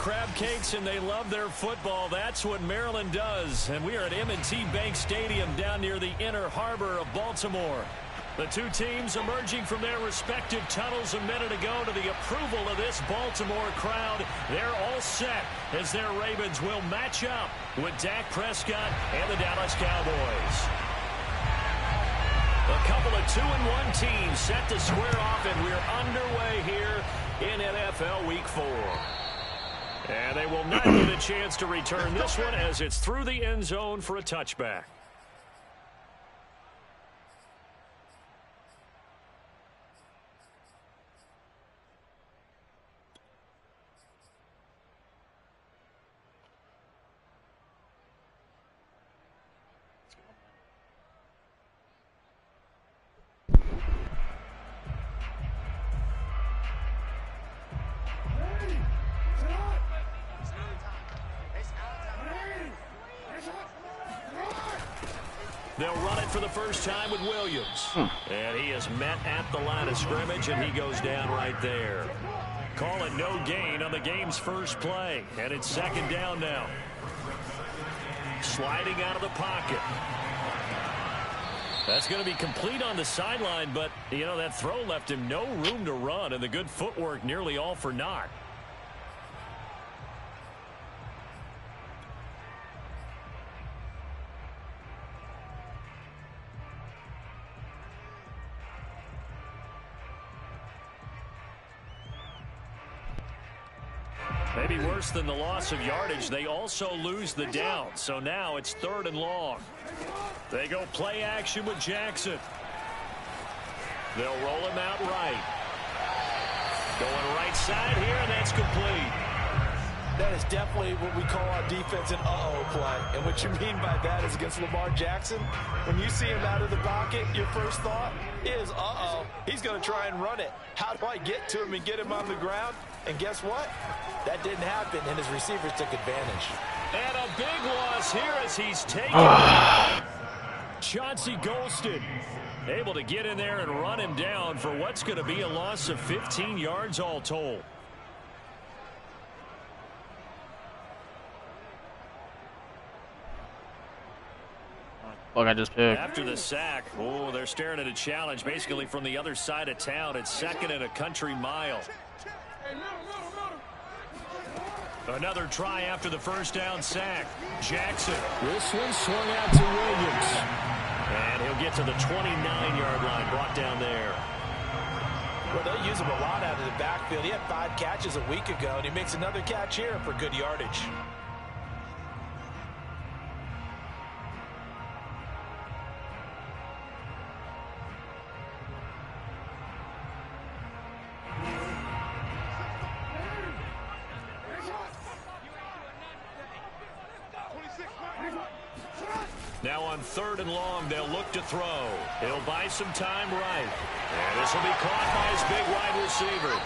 crab cakes and they love their football. That's what Maryland does. And we are at M&T Bank Stadium down near the inner harbor of Baltimore. The two teams emerging from their respective tunnels a minute ago to the approval of this Baltimore crowd. They're all set as their Ravens will match up with Dak Prescott and the Dallas Cowboys. A couple of 2-1 teams set to square off, and we're underway here in NFL Week 4. And they will not get a chance to return this one as it's through the end zone for a touchback. They'll run it for the first time with Williams. And he is met at the line of scrimmage, and he goes down right there. Call it no gain on the game's first play. And it's second down now. Sliding out of the pocket. That's going to be complete on the sideline, but, you know, that throw left him no room to run, and the good footwork nearly all for naught. Maybe worse than the loss of yardage, they also lose the down. So now it's 3rd and long. They go play action with Jackson. They'll roll him out right. Going right side here, and that's complete. That is definitely what we call our defense an uh-oh play. And what you mean by that is against Lamar Jackson, when you see him out of the pocket, your first thought is, uh-oh, he's going to try and run it. How do I get to him and get him on the ground? And guess what? That didn't happen, and his receivers took advantage. And a big loss here as he's taken. Chauncey Golston able to get in there and run him down for what's going to be a loss of 15 yards all told. Look, I just picked. After the sack, oh, they're staring at a challenge basically from the other side of town. It's 2nd and a country mile. Another try after the first down sack. Jackson. This one swung out to Williams. And he'll get to the 29-yard line, brought down there. Well, they'll use him a lot out of the backfield. He had 5 catches a week ago, and he makes another catch here for good yardage. Now on 3rd and long, they'll look to throw. He'll buy some time right. And this will be caught by his big wide receiver.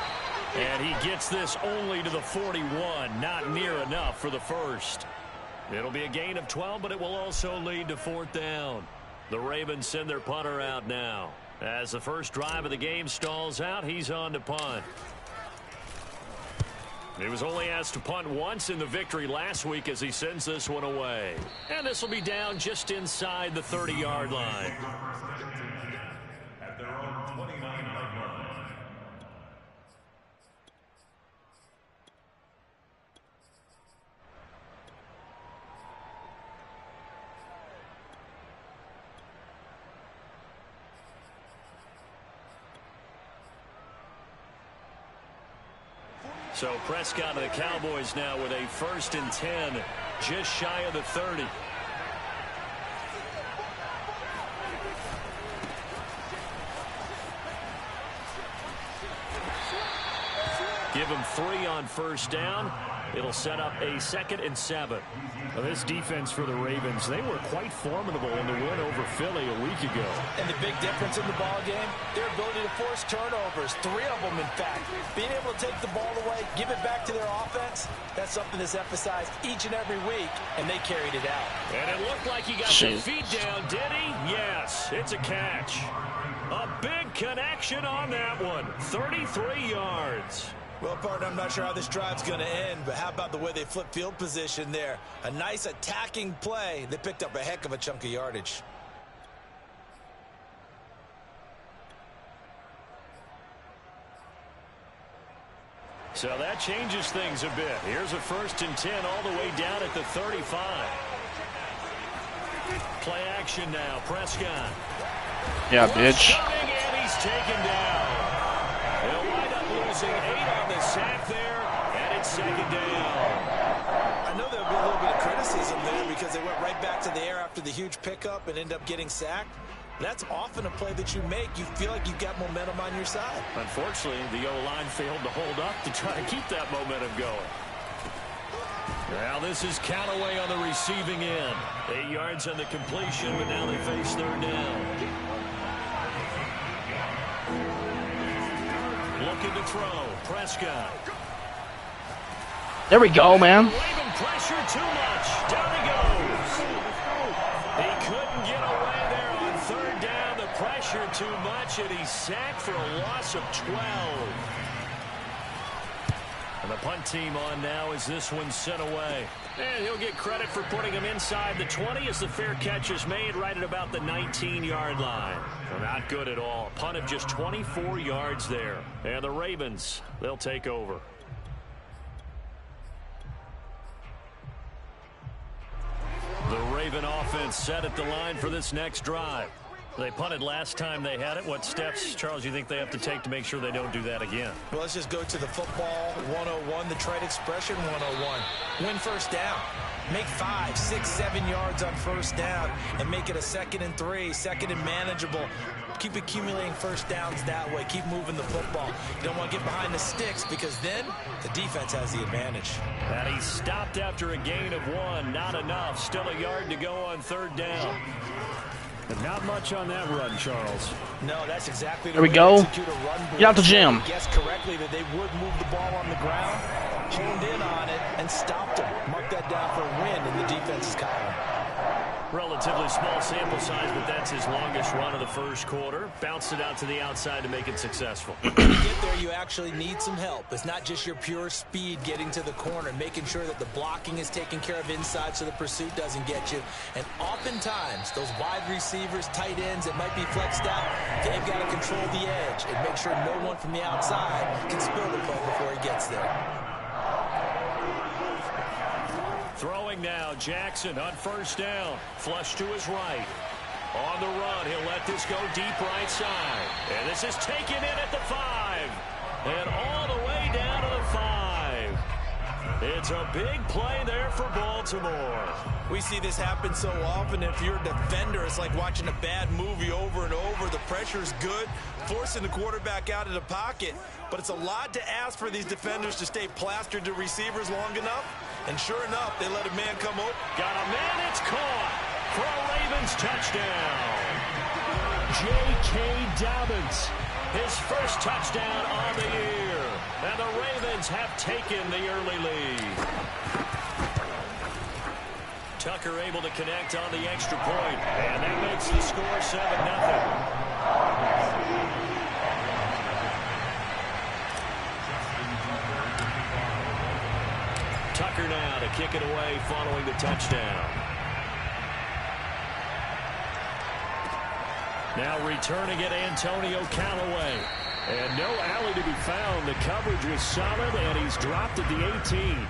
And he gets this only to the 41. Not near enough for the first. It'll be a gain of 12, but it will also lead to 4th down. The Ravens send their punter out now. As the first drive of the game stalls out, he's on to punt. He was only asked to punt once in the victory last week as he sends this one away. And this will be down just inside the 30-yard line. At their own 29-yard line. So Prescott and the Cowboys now with a 1st and 10, just shy of the 30. Give him 3 on first down. It'll set up a 2nd and 7. Well, this defense for the Ravens, they were quite formidable in the win over Philly a week ago. And the big difference in the ball game, their ability to force turnovers, 3 of them in fact. Being able to take the ball away, give it back to their offense, that's something that's emphasized each and every week, and they carried it out. And it looked like he got the feet down, did he? Yes, it's a catch. A big connection on that one, 33 yards. Well, partner, I'm not sure how this drive's going to end, but how about the way they flip field position there? A nice attacking play. They picked up a heck of a chunk of yardage. So that changes things a bit. Here's a 1st and 10 all the way down at the 35. Play action now. Prescott. Yeah, bitch. And he's taken down. They'll wind up losing 8 on the sack there, and it's 2nd down. I know there'll be a little bit of criticism there because they went right back to the air after the huge pickup and end up getting sacked. That's often a play that you make. You feel like you've got momentum on your side. Unfortunately, the O-line failed to hold up to try to keep that momentum going. Now this is Callaway on the receiving end. 8 yards on the completion, but now they face 3rd down. Looking to throw. Prescott. There we go, man. Waving pressure too much. Down he goes. He couldn't get away there on 3rd down. The pressure too much, and he's sacked for a loss of 12. And the punt team on now as this one's sent away. And he'll get credit for putting him inside the 20 as the fair catch is made right at about the 19-yard line. Well, not good at all. Punt of just 24 yards there. And the Ravens, they'll take over. The Raven offense set at the line for this next drive. They punted last time they had it. What steps, Charles, you think they have to take to make sure they don't do that again? Well, let's just go to the football 101, the trade expression 101. Win 1st down. Make 5, 6, 7 yards on 1st down and make it a 2nd and 3, 2nd and manageable. Keep accumulating 1st downs that way. Keep moving the football. You don't want to get behind the sticks because then the defense has the advantage. And he stopped after a gain of 1. Not enough. Still a yard to go on 3rd down. And not much on that run, Charles. No, that's exactly the there we way go. to execute a run. Get out the gym. Guessed correctly that they would move the ball on the ground, honed in on it, and stopped him. Mark that down for a win in the defense's column. Relatively small sample size, but that's his longest run of the 1st quarter. Bounced it out to the outside to make it successful. To get there, you actually need some help. It's not just your pure speed getting to the corner, making sure that the blocking is taken care of inside so the pursuit doesn't get you. And oftentimes, those wide receivers, tight ends that might be flexed out, they've got to control the edge and make sure no one from the outside can spill the play before he gets there. Throwing now, Jackson on 1st down. Flush to his right. On the run, he'll let this go deep right side. And this is taken in at the 5. And all the way down to the 5. It's a big play there for Baltimore. We see this happen so often. If you're a defender, it's like watching a bad movie over and over. The pressure's good, forcing the quarterback out of the pocket. But it's a lot to ask for these defenders to stay plastered to receivers long enough. And sure enough, they let a man come over. Got a man, it's caught for a Ravens touchdown. J.K. Dobbins, his 1st touchdown on the year. And the Ravens have taken the early lead. Tucker able to connect on the extra point. And that makes the score 7-0. Tucker now to kick it away following the touchdown. Now returning it, Antonio Callaway. And no alley to be found. The coverage was solid, and he's dropped at the 18.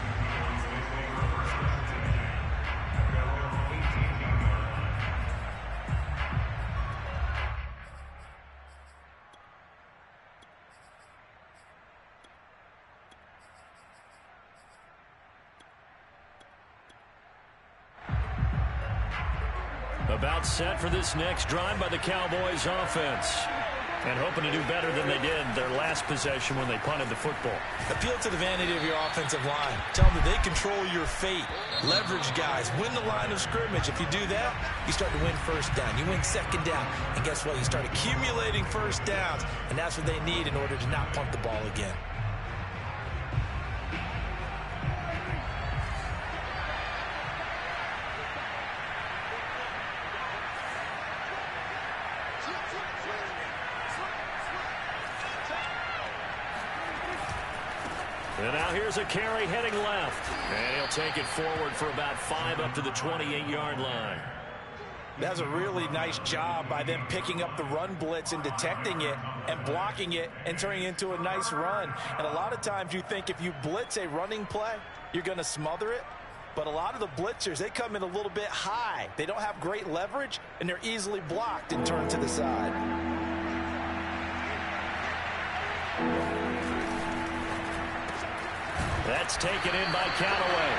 About set for this next drive by the Cowboys offense. And hoping to do better than they did their last possession when they punted the football. Appeal to the vanity of your offensive line. Tell them that they control your fate. Leverage guys. Win the line of scrimmage. If you do that, you start to win 1st down. You win 2nd down. And guess what? You start accumulating 1st downs. And that's what they need in order to not punt the ball again. And now here's a carry heading left. And he'll take it forward for about 5 up to the 28-yard line. That's a really nice job by them picking up the run blitz and detecting it and blocking it and turning it into a nice run. And a lot of times you think if you blitz a running play, you're going to smother it. But a lot of the blitzers, they come in a little bit high. They don't have great leverage, and they're easily blocked and turned to the side. That's taken in by Callaway.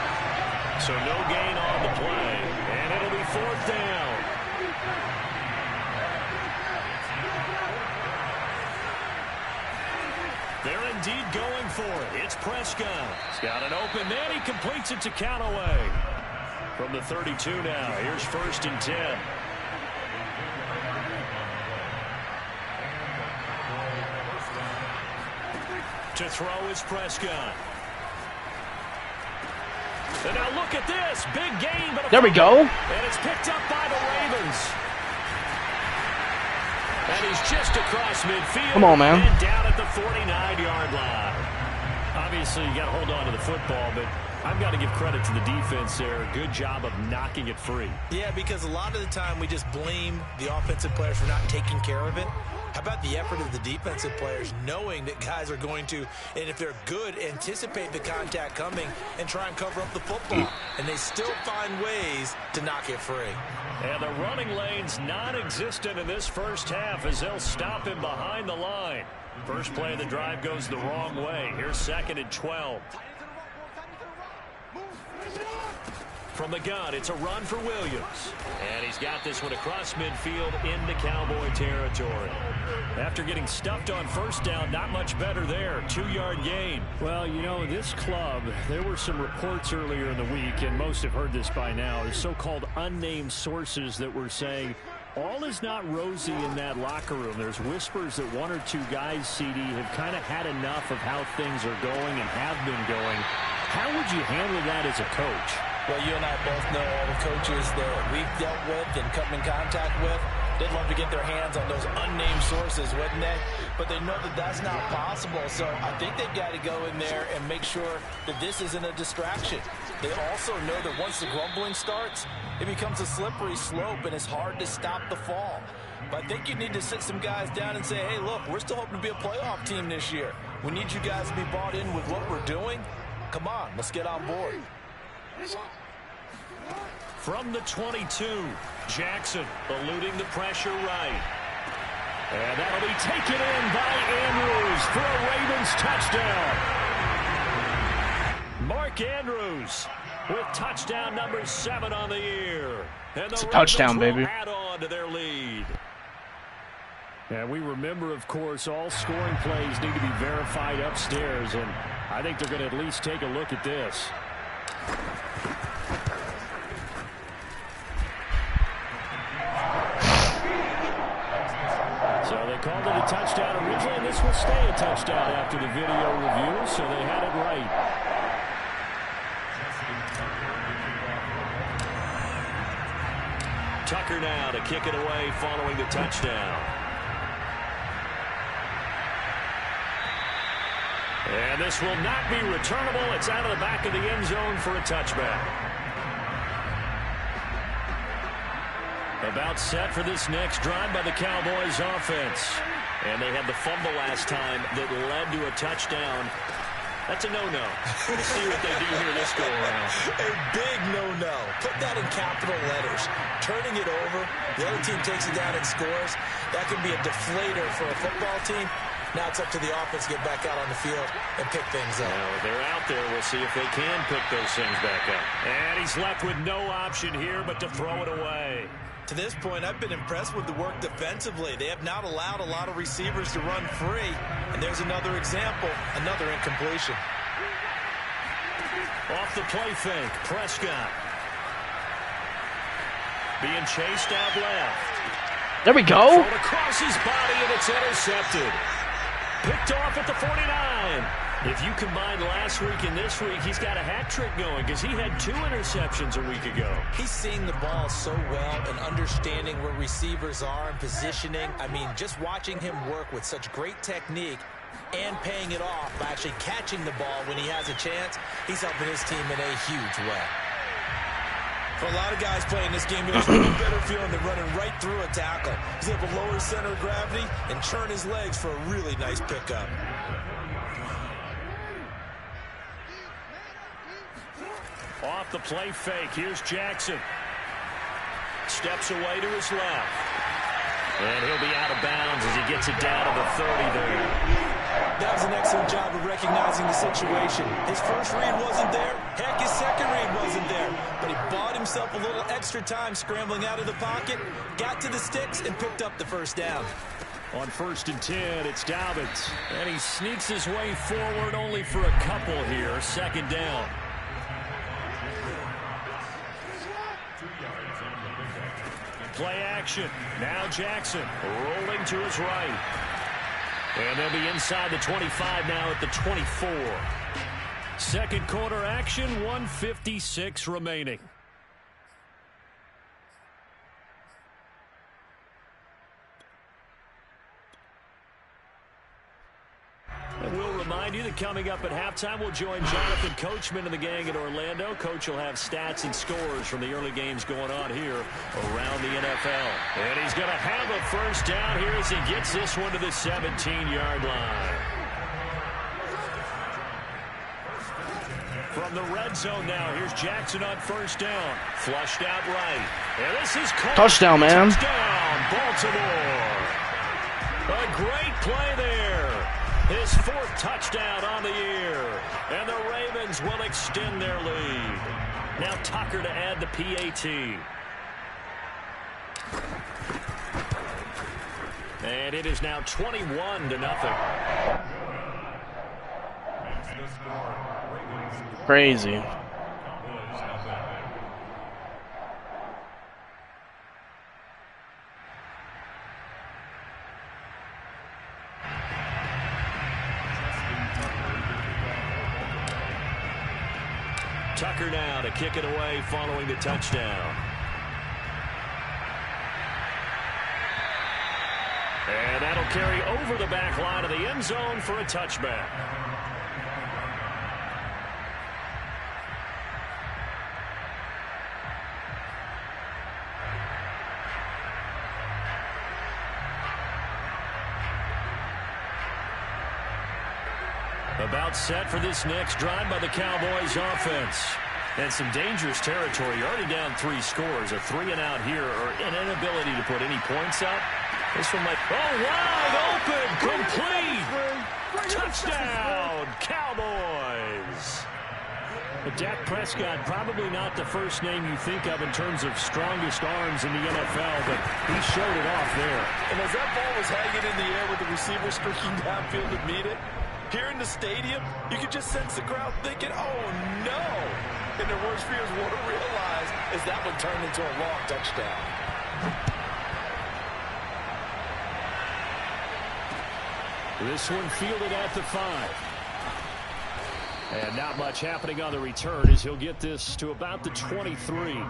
So no gain on the play, and it'll be 4th down. They're indeed going for it. It's Prescott. He's got an open man. He completes it to Callaway. From the 32 now, here's 1st and 10. To throw is Prescott. And now look at this. Big gain. But there we go. And it's picked up by the Ravens. And he's just across midfield. Come on, man. And down at the 49-yard line. Obviously, you got to hold on to the football, but I've got to give credit to the defense there. Good job of knocking it free. Yeah, because a lot of the time we just blame the offensive players for not taking care of it. How about the effort of the defensive players knowing that guys are going to, and if they're good, anticipate the contact coming and try and cover up the football. And they still find ways to knock it free. And the running lane's non-existent in this first half as they'll stop him behind the line. First play of the drive goes the wrong way. Here's 2nd and 12. From the gun, it's a run for Williams. And he's got this one across midfield into Cowboy territory. After getting stuffed on 1st down, not much better there. 2-yard gain. Well, you know, this club, there were some reports earlier in the week, and most have heard this by now, the so-called unnamed sources that were saying all is not rosy in that locker room. There's whispers that 1 or 2 guys, CD, have kind of had enough of how things are going and have been going. How would you handle that as a coach? Well, you and I both know all the coaches that we've dealt with and come in contact with. They'd love to get their hands on those unnamed sources, wouldn't they? But they know that that's not possible. So I think they've got to go in there and make sure that this isn't a distraction. They also know that once the grumbling starts, it becomes a slippery slope and it's hard to stop the fall. But I think you need to sit some guys down and say, hey, look, we're still hoping to be a playoff team this year. We need you guys to be bought in with what we're doing. Come on, let's get on board. From the 22, Jackson eluding the pressure right. And that'll be taken in by Andrews for a Ravens touchdown. Mark Andrews with touchdown number 7 on the year. And it's a the touchdown, Ravens will baby. add on to their lead. And we remember, of course, all scoring plays need to be verified upstairs, and I think they're going to at least take a look at this. So they called it a touchdown originally, and this will stay a touchdown after the video review, so they had it right. Tucker now to kick it away following the touchdown. And this will not be returnable. It's out of the back of the end zone for a touchback. About set for this next drive by the Cowboys offense. And they had the fumble last time that led to a touchdown. That's a no-no. We'll see what they do here this go-around. A big no-no. Put that in capital letters. Turning it over, the other team takes it down and scores. That can be a deflator for a football team. Now it's up to the offense to get back out on the field and pick things up. Well, they're out there. We'll see if they can pick those things back up. And he's left with no option here but to throw it away. To this point, I've been impressed with the work defensively. They have not allowed a lot of receivers to run free. And there's another example, another incompletion. Off the play fake, Prescott. Being chased out left. There we go. Thrown across his body, and it's intercepted. Picked off at the 49. If you combine last week and this week, he's got a hat trick going because he had 2 interceptions a week ago. He's seeing the ball so well and understanding where receivers are and positioning. I mean, just watching him work with such great technique and paying it off by actually catching the ball when he has a chance. He's helping his team in a huge way. For a lot of guys playing this game, there's no better feeling than running right through a tackle. He's able to lower his center of gravity and churn his legs for a really nice pickup. Off the play fake, here's Jackson. Steps away to his left. And he'll be out of bounds as he gets it down to the 30 there. That was an excellent job of recognizing the situation. His first read wasn't there. Heck, his second read wasn't there. But he bought himself a little extra time scrambling out of the pocket, got to the sticks, and picked up the first down. On 1st and 10, it's Dobbins. And he sneaks his way forward only for a couple here. 2nd down. Play action. Now Jackson rolling to his right. And they'll be inside the 25 now at the 24. 2nd quarter action, 1:56 remaining. And we'll remind you that coming up at halftime, we'll join Jonathan Coachman and the gang at Orlando. Coach will have stats and scores from the early games going on here around the NFL. And he's going to have a first down here as he gets this one to the 17-yard line. From the red zone now, here's Jackson on 1st down. Flushed out right. And this is caught. Touchdown, man. Touchdown, Baltimore. A great play there. His 4th touchdown on the year. And the Ravens will extend their lead. Now Tucker to add the PAT. And it is now 21-0. Crazy. Tucker now to kick it away following the touchdown. And that'll carry over the back line of the end zone for a touchback. About set for this next drive by the Cowboys offense. And some dangerous territory. You're already down 3 scores. A 3-and-out here or an inability to put any points up. This one might... Oh, wide open! Complete! Touchdown! Cowboys! But Dak Prescott, probably not the first name you think of in terms of strongest arms in the NFL, but he showed it off there. And as that ball was hanging in the air with the receiver streaking downfield to meet it, here in the stadium, you could just sense the crowd thinking, oh, no. And their worst fears won't realize as that one turned into a long touchdown. This one fielded at the 5. And not much happening on the return as he'll get this to about the 23.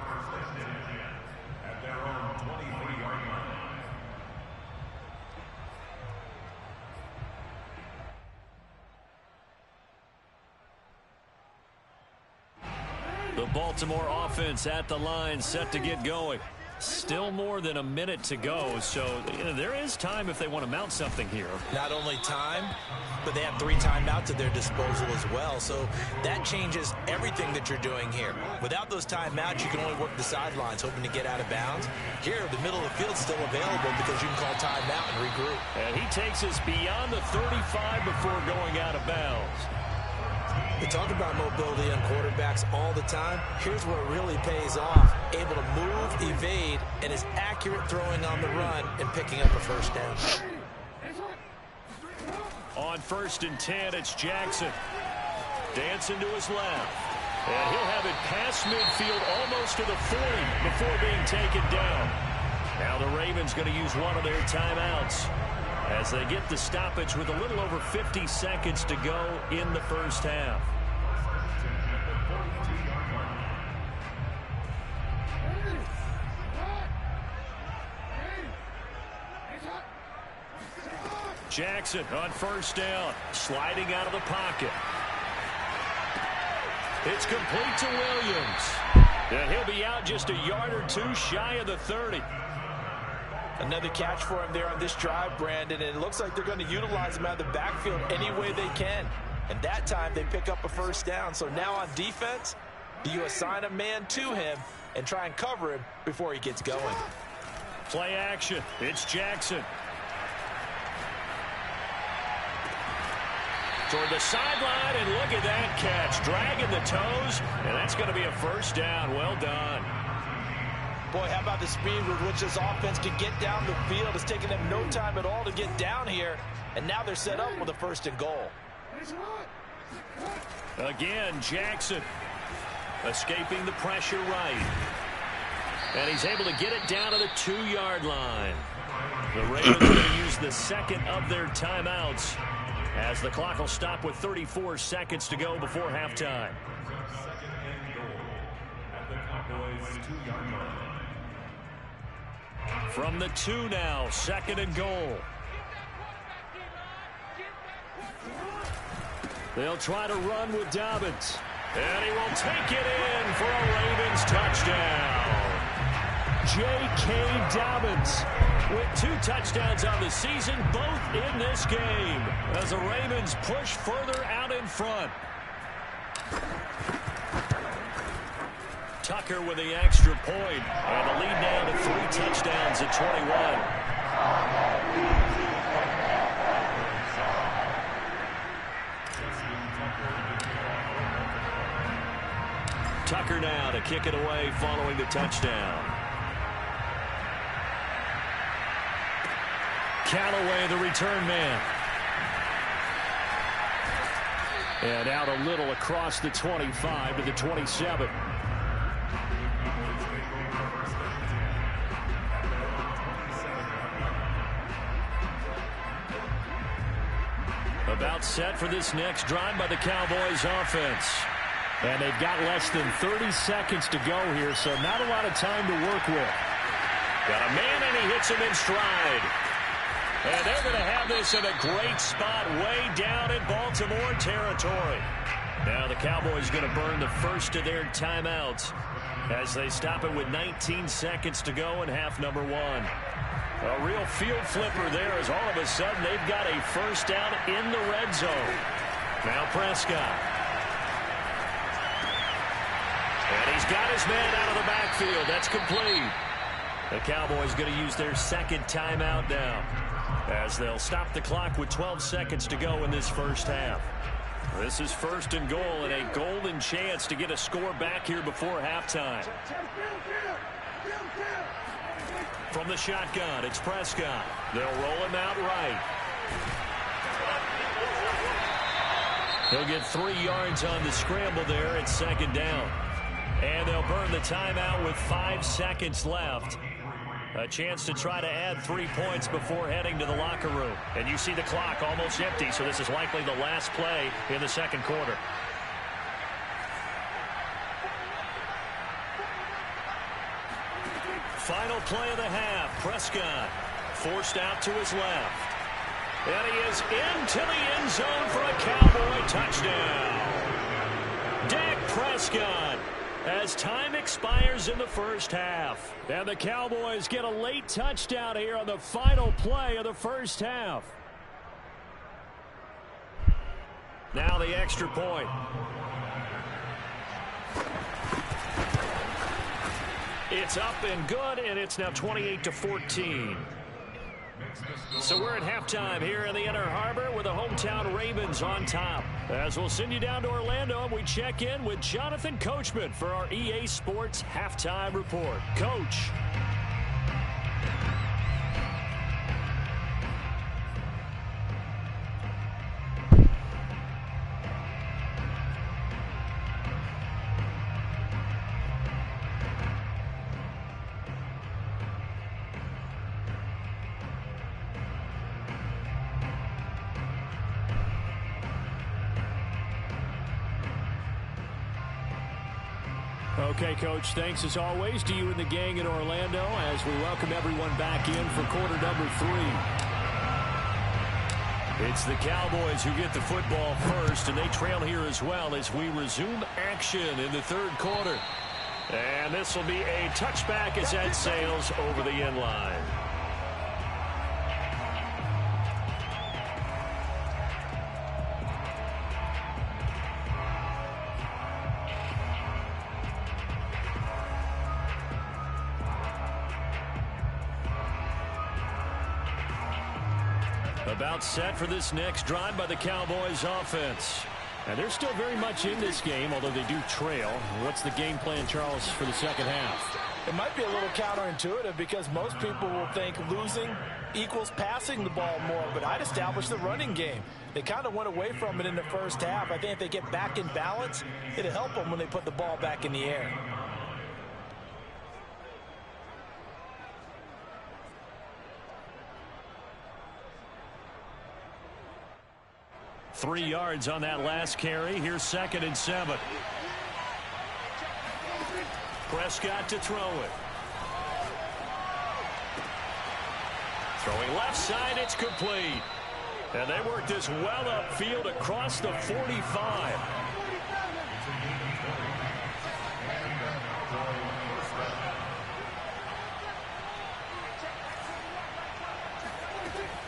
The Baltimore offense at the line, set to get going. Still more than a minute to go, so there is time if they want to mount something here. Not only time, but they have 3 timeouts at their disposal as well, so that changes everything that you're doing here. Without those timeouts, you can only work the sidelines, hoping to get out of bounds. Here, the middle of the field is still available because you can call timeout and regroup. And he takes us beyond the 35 before going out of bounds. We talk about mobility on quarterbacks all the time. Here's where it really pays off. Able to move, evade, and is accurate throwing on the run and picking up a first down. On 1st and 10, it's Jackson. Dancing to his left. And he'll have it past midfield almost to the 40 before being taken down. Now the Ravens going to use one of their timeouts as they get the stoppage with a little over 50 seconds to go in the first half. Jackson on first down, sliding out of the pocket. It's complete to Williams. And he'll be out just a yard or two shy of the 30. Another catch for him there on this drive, Brandon, and it looks like they're going to utilize him out of the backfield any way they can. And that time they pick up a first down. So now on defense, do you assign a man to him and try and cover him before he gets going? Play action. It's Jackson. Toward the sideline, and look at that catch. Dragging the toes, and that's going to be a first down. Well done. Boy, how about the speed with which this offense can get down the field? It's taken them no time at all to get down here, and now they're set up with a first and goal. Again, Jackson escaping the pressure right. And he's able to get it down to the 2-yard line. The Ravens are going to use the second of their timeouts as the clock will stop with 34 seconds to go before halftime. Second and goal at the Cowboys' 2-yard line. From the 2 now, second and goal. They'll try to run with Dobbins. And he will take it in for a Ravens touchdown. J.K. Dobbins with 2 touchdowns on the season, both in this game, as the Ravens push further out in front. Tucker with the extra point, and the lead now to 3 touchdowns at 21. Tucker now to kick it away following the touchdown. Callaway, the return man. And out a little across the 25 to the 27. About set for this next drive by the Cowboys offense. And they've got less than 30 seconds to go here, so not a lot of time to work with. Got a man, and he hits him in stride. And they're going to have this in a great spot way down in Baltimore territory. Now the Cowboys going to burn the first of their timeouts as they stop it with 19 seconds to go in half number 1. A real field flipper there as all of a sudden they've got a first down in the red zone. Now Prescott. And he's got his man out of the backfield. That's complete. The Cowboys going to use their second timeout now as they'll stop the clock with 12 seconds to go in this first half. This is first and goal and a golden chance to get a score back here before halftime. From the shotgun, it's Prescott. They'll roll him out right. He'll get 3 yards on the scramble there at second down. And they'll burn the timeout with 5 seconds left. A chance to try to add 3 points before heading to the locker room. And you see the clock almost empty, so this is likely the last play in the second quarter. Final play of the half. Prescott forced out to his left. And he is into the end zone for a Cowboy touchdown. Dak Prescott as time expires in the first half. And the Cowboys get a late touchdown here on the final play of the first half. Now the extra point. It's up and good, and it's now 28-14. So we're at halftime here in the Inner Harbor with the hometown Ravens on top. As we'll send you down to Orlando, and we check in with Jonathan Coachman for our EA Sports Halftime Report. Coach. Okay, Coach, thanks as always to you and the gang in Orlando as we welcome everyone back in for quarter number 3. It's the Cowboys who get the football first, and they trail here as well as we resume action in the third quarter. And this will be a touchback as that sails over the end line. About set for this next drive by the Cowboys offense. And they're still very much in this game, although they do trail. What's the game plan, Charles, for the second half? It might be a little counterintuitive because most people will think losing equals passing the ball more, but I'd establish the running game. They kind of went away from it in the first half. I think if they get back in balance, it'll help them when they put the ball back in the air. Three yards on that last carry. Here's 2nd and 7. Prescott to throw it. Throwing left side, it's complete. And they work this well upfield across the 45.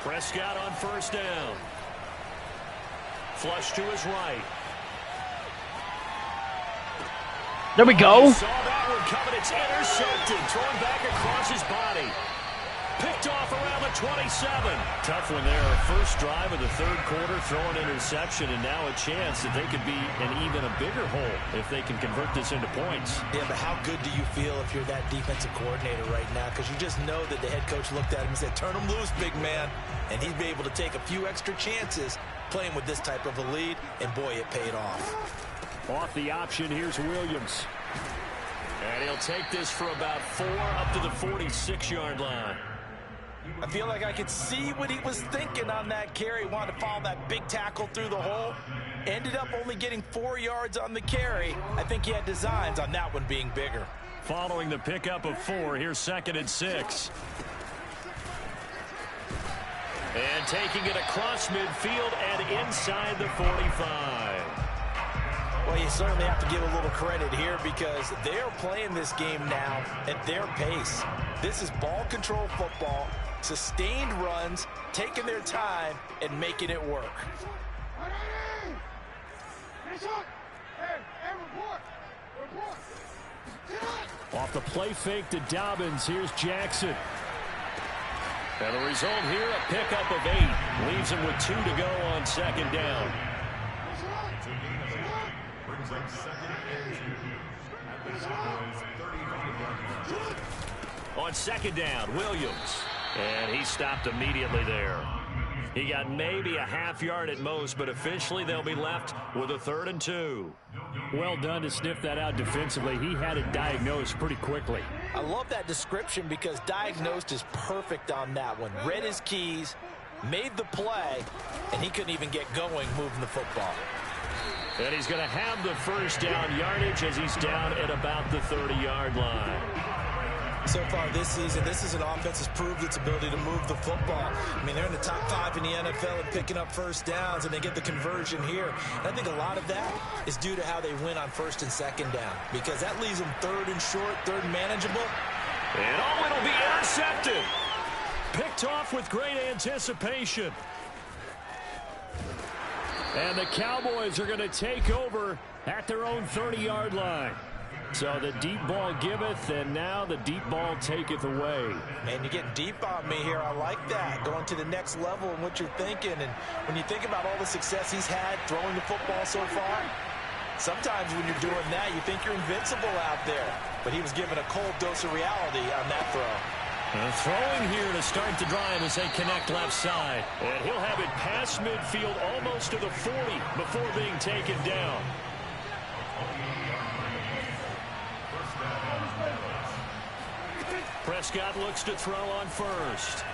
Prescott on first down. Flush to his right. There we go. Saw that one coming. It's intercepted. Thrown back across his body. Picked off around the 27. Tough one there. First drive of the third quarter, throwing interception, and now a chance that they could be in even a bigger hole if they can convert this into points. Yeah, but how good do you feel if you're that defensive coordinator right now? Because you just know that the head coach looked at him and said, turn him loose, big man. And he'd be able to take a few extra chances playing with this type of a lead, and boy, it paid off. Off the option, here's Williams. And he'll take this for about 4 up to the 46-yard line. I feel like I could see what he was thinking on that carry. Wanted to follow that big tackle through the hole. Ended up only getting 4 yards on the carry. I think he had designs on that one being bigger. Following the pickup of 4, here's 2nd and 6. And taking it across midfield and inside the 45. Well, you certainly have to give a little credit here because they're playing this game now at their pace. This is ball control football, sustained runs, taking their time and making it work. Off the play fake to Dobbins, here's Jackson. And the result here, a pickup of 8. Leaves him with 2 to go on 2nd down. On 2nd down, Williams. And he stopped immediately there. He got maybe a half yard at most, but officially they'll be left with a 3rd and 2. Well done to sniff that out defensively. He had it diagnosed pretty quickly. I love that description because diagnosed is perfect on that one. Read his keys, made the play, and he couldn't even get going moving the football. And he's going to have the first down yardage as he's down at about the 30-yard line. So far this season, this is an offense that's proved its ability to move the football. I mean, they're in the top 5 in the NFL and picking up first downs, and they get the conversion here. And I think a lot of that is due to how they win on 1st and 2nd down, because that leaves them 3rd and short, 3rd and manageable. And it'll be intercepted. Picked off with great anticipation. And the Cowboys are going to take over at their own 30-yard line. So the deep ball giveth, and now the deep ball taketh away. Man, you're getting deep on me here. I like that. Going to the next level and what you're thinking. And when you think about all the success he's had throwing the football so far, sometimes when you're doing that, you think you're invincible out there. But he was given a cold dose of reality on that throw. Throwing here to start the drive as they connect left side. And he'll have it past midfield almost to the 40 before being taken down. Prescott looks to throw on first.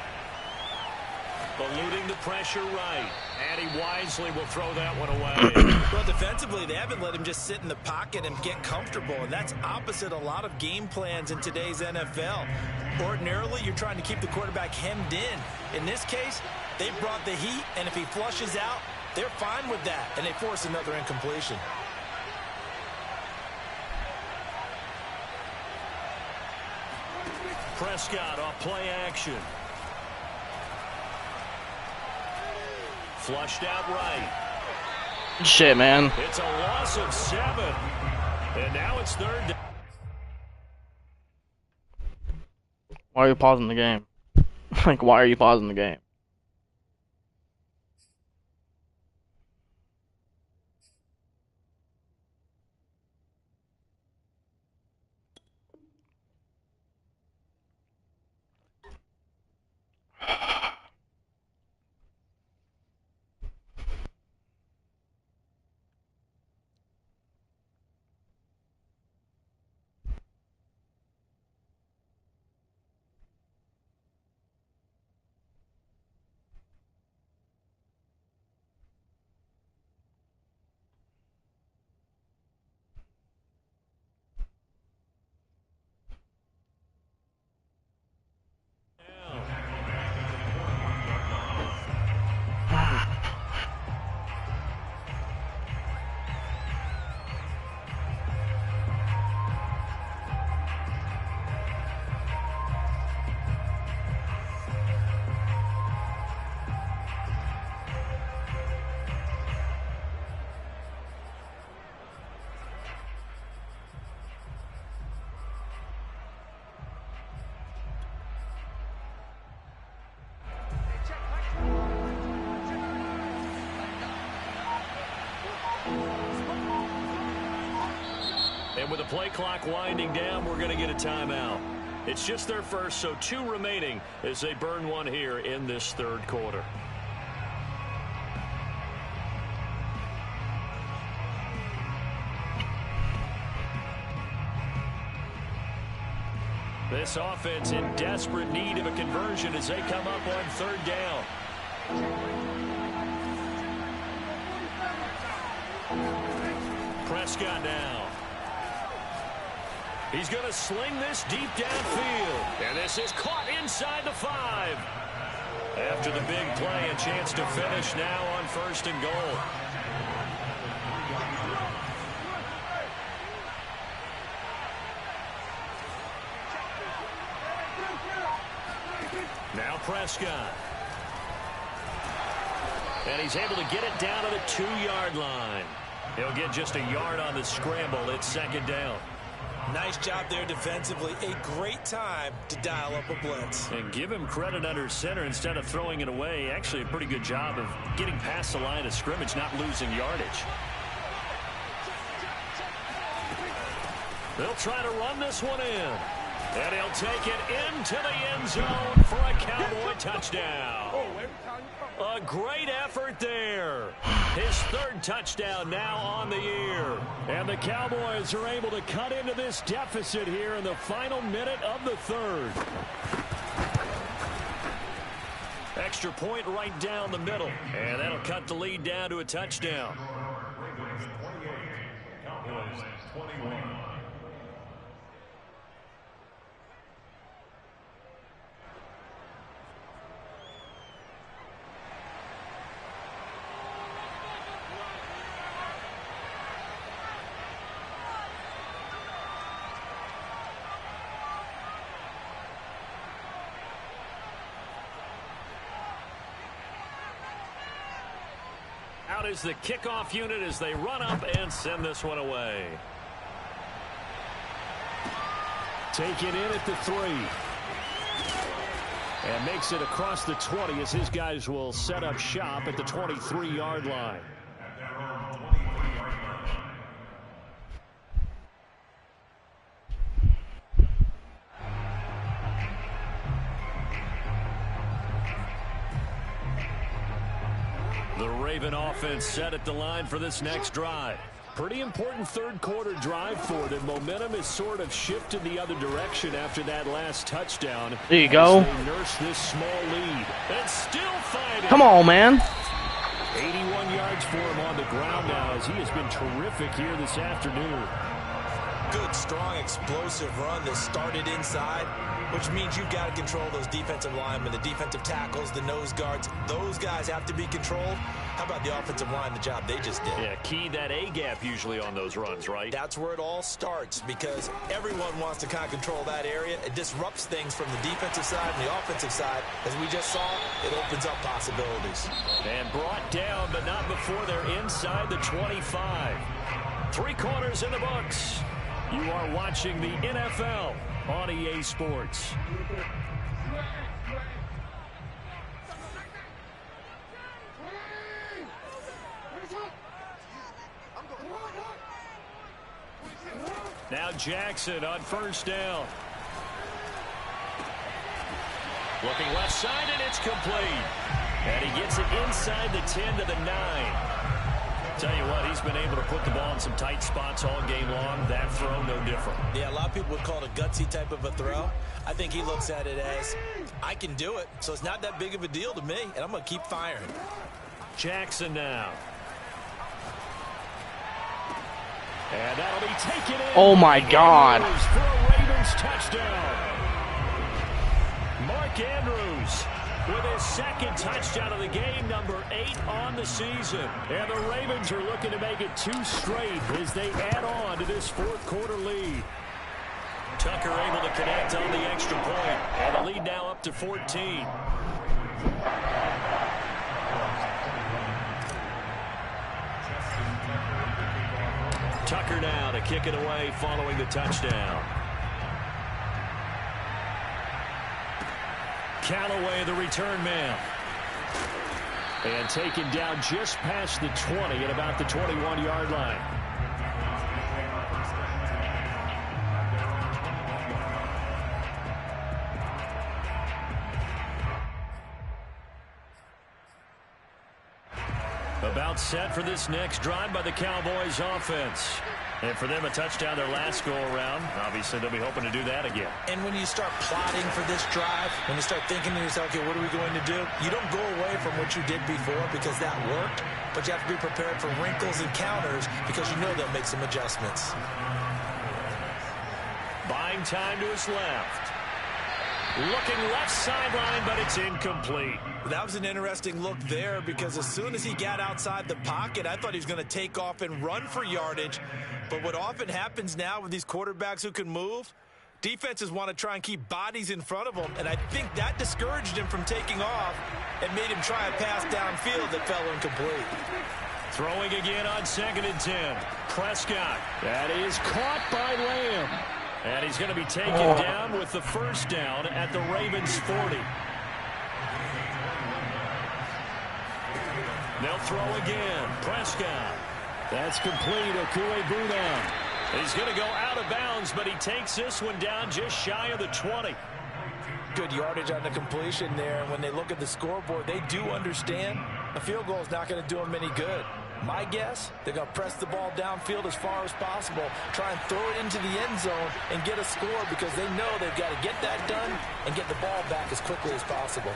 Eluding the pressure right. And he wisely will throw that one away. Well, defensively, they haven't let him just sit in the pocket and get comfortable. And that's opposite a lot of game plans in today's NFL. Ordinarily, you're trying to keep the quarterback hemmed in. In this case, They brought the heat, and if he flushes out, they're fine with that, and they force another incompletion. Prescott off play action. Flushed out right. Shit, man. It's a loss of 7. And now it's third down. Why are you pausing the game? Like, why are you pausing the game? And with the play clock winding down, we're going to get a timeout. It's just their first, so 2 remaining as they burn one here in this third quarter. This offense in desperate need of a conversion as they come up on third down. Prescott now. He's going to sling this deep downfield. And this is caught inside the 5. After the big play, a chance to finish now on 1st and goal. Now Prescott. And he's able to get it down to the 2-yard line. He'll get just a yard on the scramble. It's 2nd down. Nice job there defensively. A great time to dial up a blitz. And give him credit under center instead of throwing it away. Actually, a pretty good job of getting past the line of scrimmage, not losing yardage. They'll try to run this one in. And he'll take it into the end zone for a Cowboy touchdown. A great effort there. His 3rd touchdown now on the year. And the Cowboys are able to cut into this deficit here in the final minute of the 3rd. Extra point right down the middle. And that'll cut the lead down to a touchdown. Ravens 28, Cowboys 21. Out is the kickoff unit as they run up and send this one away. Taken in at the 3. And makes it across the 20 as his guys will set up shop at the 23-yard line. At their own 23-yard line. The Raven offense set at the line for this next drive. Pretty important third quarter drive for them. Momentum has sort of shifted the other direction after that last touchdown. There you go. They nurse this small lead. And still fighting. Come on, man. 81 yards for him on the ground now as he has been terrific here this afternoon. Good, strong, explosive run that started inside which means you've got to control those defensive linemen, the defensive tackles, the nose guards. Those guys have to be controlled. How about the offensive line, the job they just did? Yeah, key that A-gap usually on those runs, right? That's where it all starts because everyone wants to kind of control that area. It disrupts things from the defensive side and the offensive side. As we just saw, it opens up possibilities. And brought down, but not before they're inside the 25. 3 quarters in the books. You are watching the NFL on EA Sports. Now Jackson on first down. Looking left side, and it's complete. And he gets it inside the 10 to the 9. Tell you what, he's been able to put the ball in some tight spots all game long. That throw, no different. Yeah, a lot of people would call it a gutsy type of a throw. I think he looks at it as, I can do it, so it's not that big of a deal to me, and I'm going to keep firing. Jackson now. And that'll be taken in. Oh, my God. For a Ravens touchdown. Mark Andrews with his second touchdown of the game, number 8 on the season. And the Ravens are looking to make it 2 straight as they add on to this fourth quarter lead. Tucker able to connect on the extra point. And the lead now up to 14. Tucker now to kick it away following the touchdown. Callaway, the return man. And taken down just past the 20 at about the 21-yard line. About set for this next drive by the Cowboys offense. And for them, a touchdown their last go-around. Obviously, they'll be hoping to do that again. And when you start plotting for this drive, when you start thinking to yourself, okay, what are we going to do? You don't go away from what you did before because that worked, but you have to be prepared for wrinkles and counters because you know they'll make some adjustments. Buying time to his left. Looking left sideline, but it's incomplete. That was an interesting look there because as soon as he got outside the pocket, I thought he was going to take off and run for yardage. But what often happens now with these quarterbacks who can move, defenses want to try and keep bodies in front of them, and I think that discouraged him from taking off and made him try a pass downfield that fell incomplete. Throwing again on 2nd and 10. Prescott. That is caught by Lamb. And he's going to be taken down with the first down at the Ravens 40. They'll throw again. Prescott. That's complete. Okuegbuna. He's going to go out of bounds, but he takes this one down just shy of the 20. Good yardage on the completion there. When they look at the scoreboard, they do understand a field goal is not going to do them any good. My guess, they're going to press the ball downfield as far as possible, try and throw it into the end zone and get a score because they know they've got to get that done and get the ball back as quickly as possible.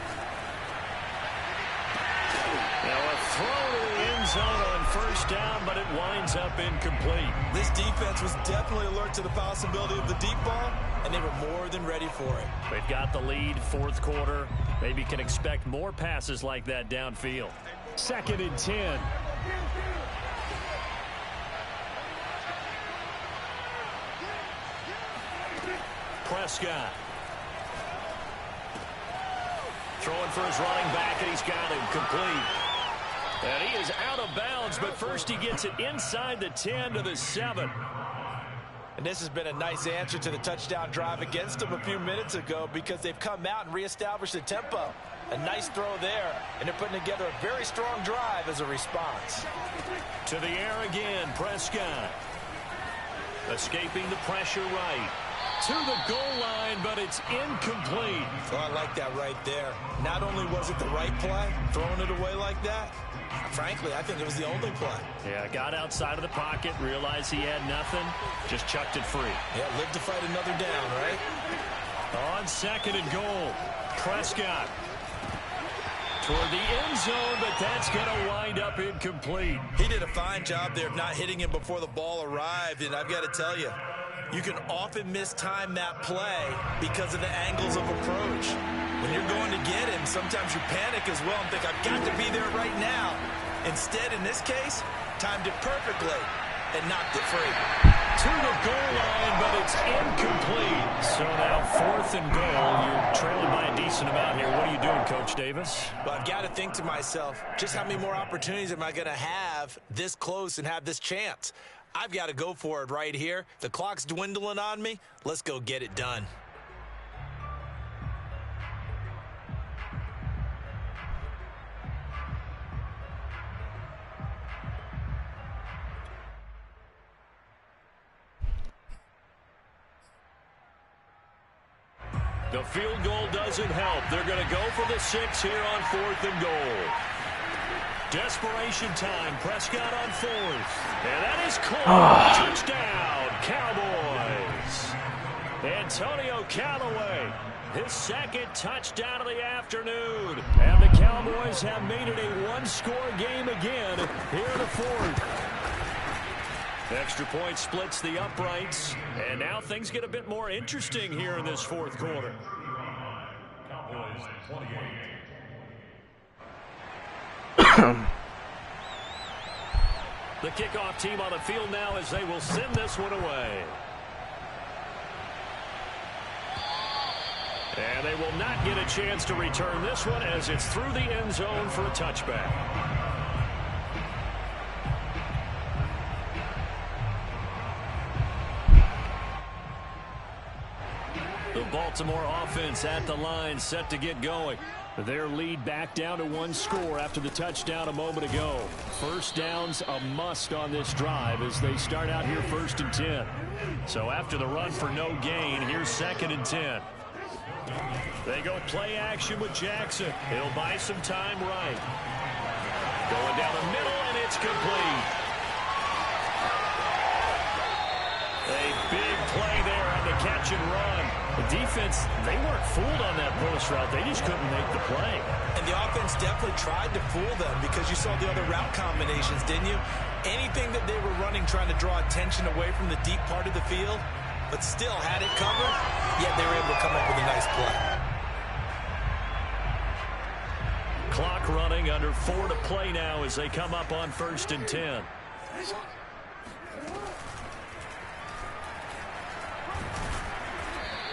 Now a throw to the end zone on first down, but it winds up incomplete. This defense was definitely alert to the possibility of the deep ball, and they were more than ready for it. They've got the lead, fourth quarter. Maybe can expect more passes like that downfield. 2nd and 10. Prescott. Throwing for his running back, and he's got him complete. And he is out of bounds, but first he gets it inside the 10 to the 7. And this has been a nice answer to the touchdown drive against them a few minutes ago because they've come out and reestablished the tempo. A nice throw there, and they're putting together a very strong drive as a response. To the air again, Prescott. Escaping the pressure right. To the goal line, but it's incomplete. Oh, I like that right there. Not only was it the right play, throwing it away like that, frankly, I think it was the only play. Yeah, got outside of the pocket, realized he had nothing, just chucked it free. Yeah, live to fight another down, right? On 2nd and goal, Prescott. Toward the end zone, but that's going to wind up incomplete. He did a fine job there of not hitting him before the ball arrived, and I've got to tell you, You can often mistime that play because of the angles of approach. When you're going to get him, sometimes you panic as well and think, I've got to be there right now. Instead, in this case, timed it perfectly and knocked it free. To the goal line, but it's incomplete. So now 4th and goal. You're trailing by a decent amount here. What are you doing, Coach Davis? Well, I've got to think to myself, just how many more opportunities am I going to have this close and have this chance? I've got to go for it right here. The clock's dwindling on me. Let's go get it done. The field goal doesn't help. They're going to go for the 6 here on 4th and goal. Desperation time. Prescott on 4th. And that is caught. Touchdown, Cowboys. Antonio Callaway, his 2nd touchdown of the afternoon. And the Cowboys have made it a one-score game again here in the 4th. Extra point splits the uprights. And now things get a bit more interesting here in this 4th quarter. Cowboys 28. The kickoff team on the field now as they will send this one away. And they will not get a chance to return this one as it's through the end zone for a touchback. The Baltimore offense at the line, set to get going. Their lead back down to 1 score after the touchdown a moment ago. First down's a must on this drive as they start out here 1st and 10. So after the run for no gain, here's 2nd and 10. They go play action with Jackson. He'll buy some time right. Going down the middle, and it's complete. A big play there on the catch and run. The defense, they weren't fooled on that post route. They just couldn't make the play. And the offense definitely tried to fool them because you saw the other route combinations, didn't you? Anything that they were running trying to draw attention away from the deep part of the field, but still had it covered, yet they were able to come up with a nice play. Clock running, under 4 to play now as they come up on 1st and 10.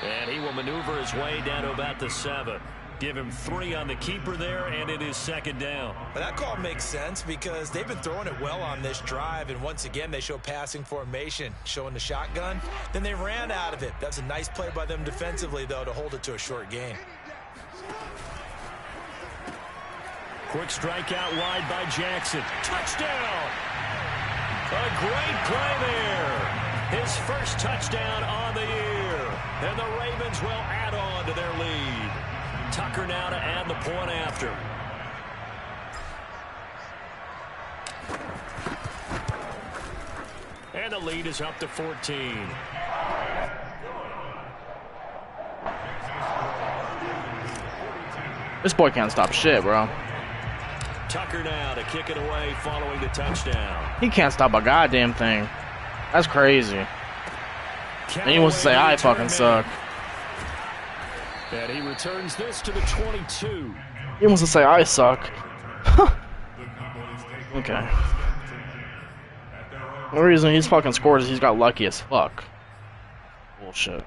And he will maneuver his way down to about the 7. Give him 3 on the keeper there, and it is 2nd down. But that call makes sense because they've been throwing it well on this drive, and once again they show passing formation, showing the shotgun. Then they ran out of it. That's a nice play by them defensively, though, to hold it to a short gain. Quick strike out wide by Jackson. Touchdown! A great play there. His first touchdown on the year. And the Ravens will add on to their lead. Tucker now to add the point after. And the lead is up to 14. This boy can't stop shit, bro. Tucker now to kick it away following the touchdown. He can't stop a goddamn thing. That's crazy. And he wants to say, I fucking suck. And he returns this to the 22. He wants to say, I suck. Okay. The reason he's fucking scored is he's got lucky as fuck. Bullshit.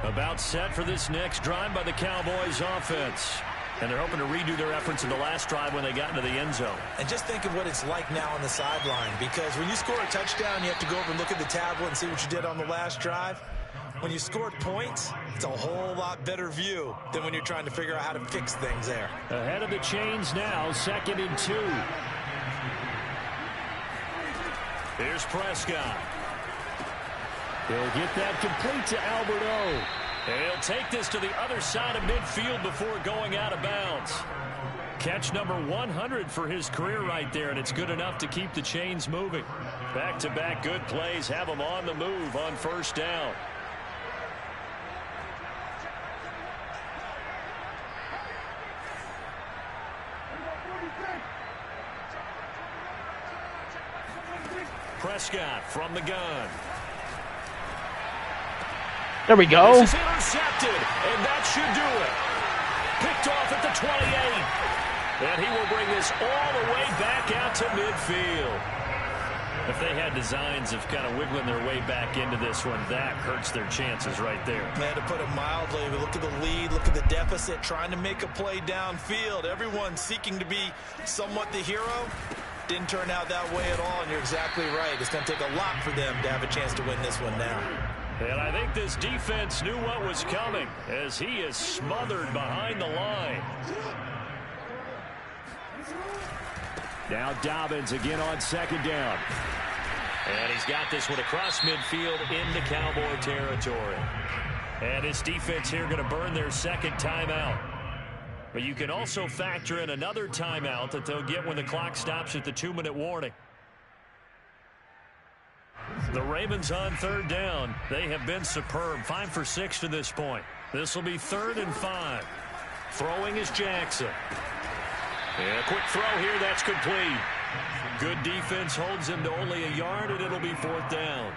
About set for this next drive by the Cowboys offense. And they're hoping to redo their efforts in the last drive when they got into the end zone. And just think of what it's like now on the sideline, because when you score a touchdown, you have to go over and look at the tablet and see what you did on the last drive. When you scored points, it's a whole lot better view than when you're trying to figure out how to fix things there. Ahead of the chains now, 2nd and 2. Here's Prescott. He'll get that complete to Albert O. And he'll take this to the other side of midfield before going out of bounds. Catch number 100 for his career right there, and it's good enough to keep the chains moving. Back-to-back good plays have him on the move on 1st down. Prescott from the gun. There we go. This is intercepted, and that should do it. Picked off at the 28. And he will bring this all the way back out to midfield. If they had designs of kind of wiggling their way back into this one, that hurts their chances right there. Man, to put it mildly, look at the lead, look at the deficit, trying to make a play downfield. Everyone seeking to be somewhat the hero. Didn't turn out that way at all, and you're exactly right. It's going to take a lot for them to have a chance to win this one now. And I think this defense knew what was coming as he is smothered behind the line. Now Dobbins again on second down. And he's got this one across midfield into Cowboy territory. And his defense here going to burn their second timeout. But you can also factor in another timeout that they'll get when the clock stops at the 2-minute warning. The Ravens on third down. They have been superb. 5 for 6 to this point. This will be 3rd and 5. Throwing is Jackson. And a quick throw here, that's complete. Good defense holds him to only a yard, and it'll be 4th down.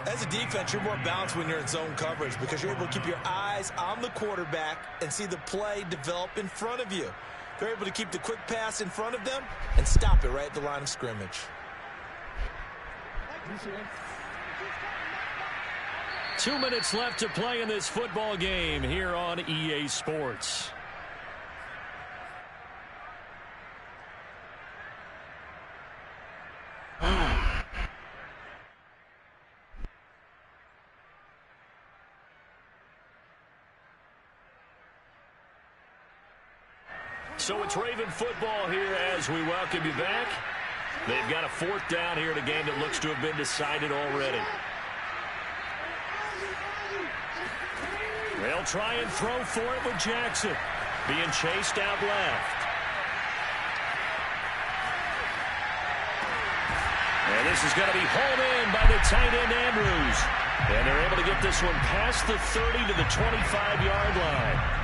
As a defense, you're more balanced when you're in zone coverage because you're able to keep your eyes on the quarterback and see the play develop in front of you. They're able to keep the quick pass in front of them and stop it right at the line of scrimmage. 2 minutes left to play in this football game here on EA Sports. So it's Raven football here as we welcome you back. They've got a 4th down here in a game that looks to have been decided already. They'll try and throw for it with Jackson. Being chased out left. And this is going to be hauled in by the tight end Andrews. And they're able to get this one past the 30 to the 25-yard line.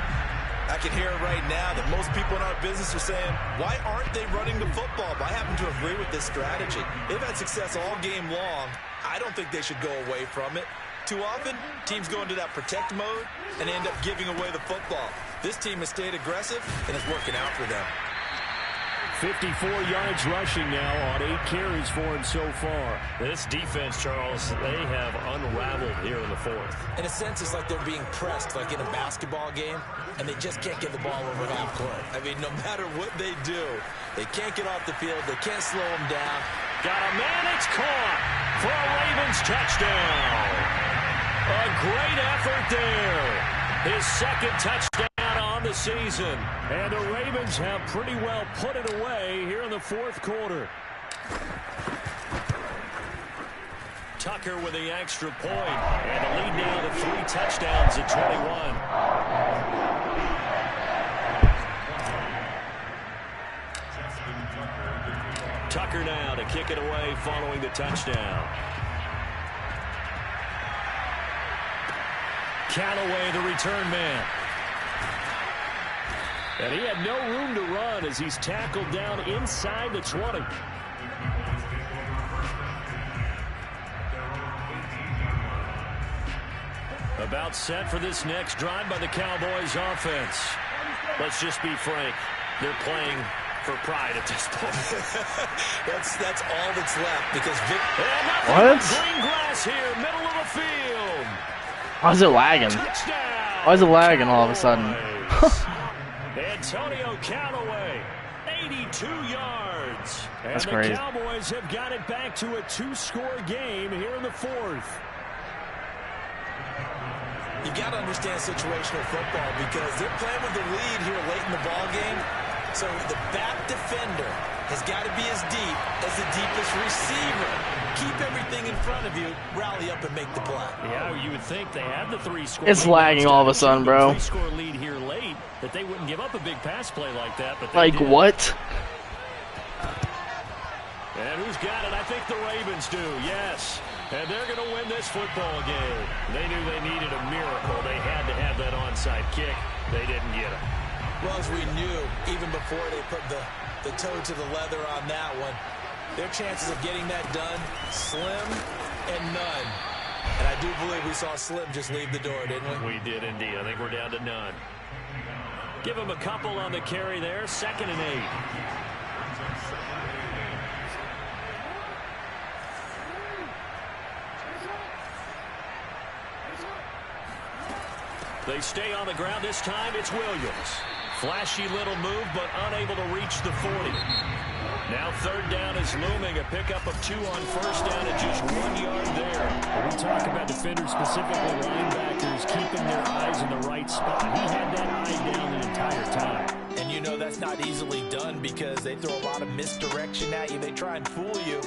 I can hear it right now that most people in our business are saying, why aren't they running the football? But I happen to agree with this strategy. They've had success all game long. I don't think they should go away from it. Too often, teams go into that protect mode and end up giving away the football. This team has stayed aggressive, and it's working out for them. 54 yards rushing now on 8 carries for him so far. This defense, Charles, they have unraveled here in the 4th. In a sense, it's like they're being pressed, like in a basketball game, and they just can't get the ball over half court. I mean, no matter what they do, they can't get off the field. They can't slow them down. Got a man, it's caught for a Ravens touchdown. A great effort there. His second touchdown on the season. And the Ravens have pretty well put it away here in the 4th quarter. Tucker with the extra point. And the lead now to 3 touchdowns at 21. Tucker now to kick it away following the touchdown. Callaway, the return man. And he had no room to run as he's tackled down inside the 20. About set for this next drive by the Cowboys offense. Let's just be frank. They're playing for pride at this point. that's all that's left because What? Green grass here, middle of the field. Why is it lagging? Touchdown. Why is it lagging all of a sudden? Antonio Callaway, 82 yards. And That's the crazy. Cowboys have got it back to a 2-score game here in the 4th. You got to understand situational football because they're playing with the lead here late in the ball game. So the back defender has got to be as deep as the deepest receiver. Keep everything in front of you, rally up and make the play. Yeah, you would think they had the 3-score It's lead. lagging all of a sudden, bro. 3-score lead here late, that they wouldn't give up a big pass play like that. But they Like, did. what? And who's got it? I think the Ravens do, yes. And they're going to win this football game. They knew they needed a miracle. They had to have that onside kick. They didn't get it. Well, as we knew, even before they put the toe to the leather on that one, their chances of getting that done, slim and none. And I do believe we saw Slim just leave the door, didn't we? We did indeed. I think we're down to none. Give him a couple on the carry there. 2nd and 8. They stay on the ground. This time it's Williams. Flashy little move, but unable to reach the 40. Now 3rd down is looming. A pickup of 2 on 1st down and just 1 yard there. We talk about defenders, specifically linebackers, keeping their eyes in the right spot. He had that eye down the entire time. And you know that's not easily done because they throw a lot of misdirection at you. They try and fool you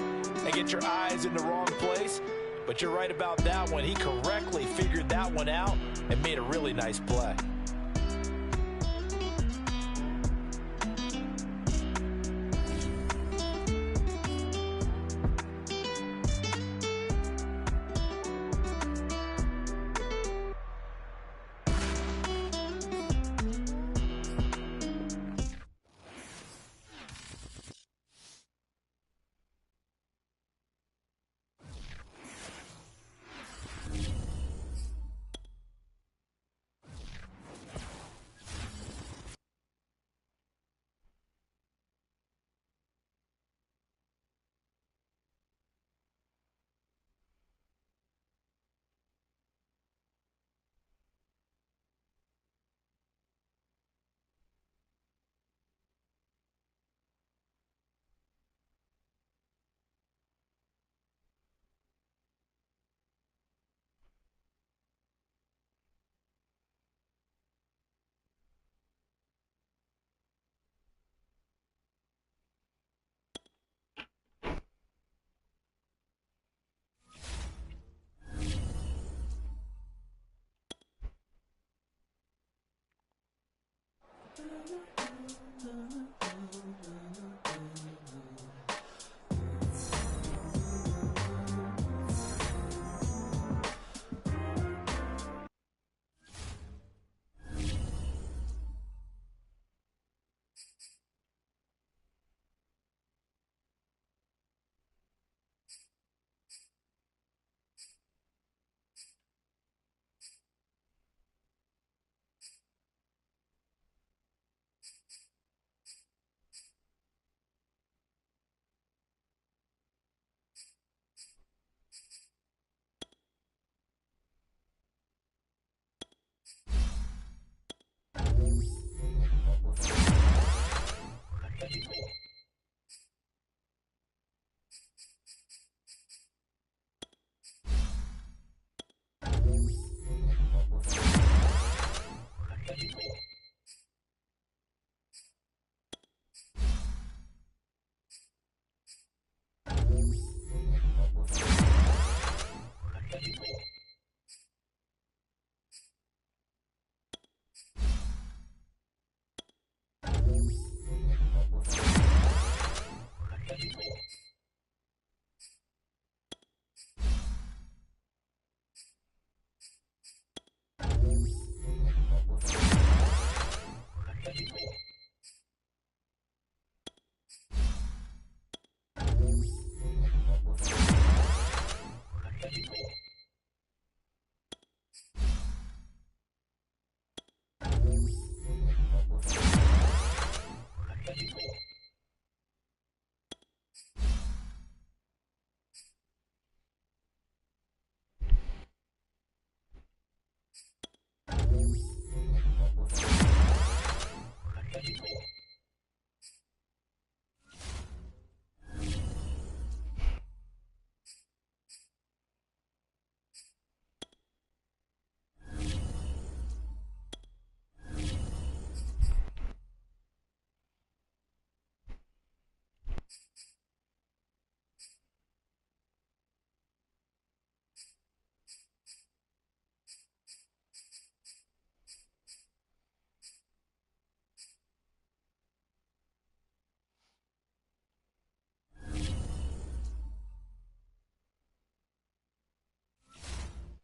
and get your eyes in the wrong place. But you're right about that one. He correctly figured that one out and made a really nice play.